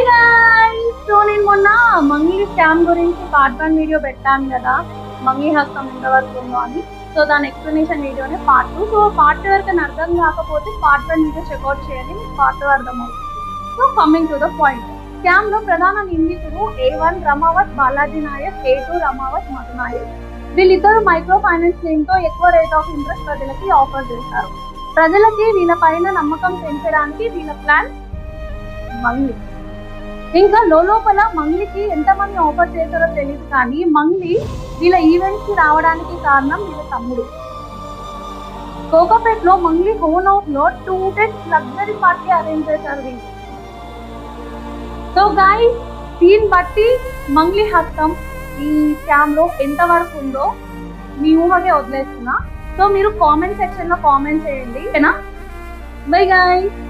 Hi guys, so నేను మొన్న Mangli scam గురించి పార్ట్ 1 వీడియో పెట్టాను కదా, మంగ్లీ హస్తం ఎంతవరకు ఉందో అని. సో దాని ఎక్స్ప్లెనేషన్ వీడియోనే పార్ట్ 2. సో పార్ట్ 2 వరకు అర్థం కాకపోతే పార్ట్ 1 వీడియో చెక్అవుట్ చేయండి, మీకు పార్ట్ 2 అర్థమవుతుంది. So coming to the point, scam లో ప్రధాన నిందితులు A1 రమావత్ బాలాజీ నాయక్, A2 రమావత్ మధు నాయక్. వీళ్ళిద్దరు మైక్రో ఫైనాన్స్ లింక్ తో ఎక్కువ రేట్ ఆఫ్ ఇంట్రెస్ట్ ప్రజలకి ఆఫర్ చేశారు. ప్రజలకి వీళ్ళ పైన నమ్మకం పెంచడానికి వీళ్ళ ప్లాన్ మంగ్లీ. ఇంకా లోపల మంగ్లీకి ఎంతమంది ఆఫర్ చేశారో తెలియదు, కానీ మంగ్లీ వీళ్ళ ఈవెంట్స్ కి రావడానికి కారణం వీళ్ళ తమ్ముడు. కోకాపేట్ లో మంగ్లీ హోమ్ హౌస్ లో 2 days లగ్జరీ పార్టీ అరేంజ్ చేశారు వీళ్ళు. సో గాయ్స్, దీన్ని బట్టి మంగ్లీ హస్తం ఈ స్కామ్ లో ఎంత వరకు ఉందో మీ ఊహకే వదిలేస్తున్నా. సో మీరు కామెంట్ సెక్షన్ లో కామెంట్ చేయండి, ఓకేనా? By guys.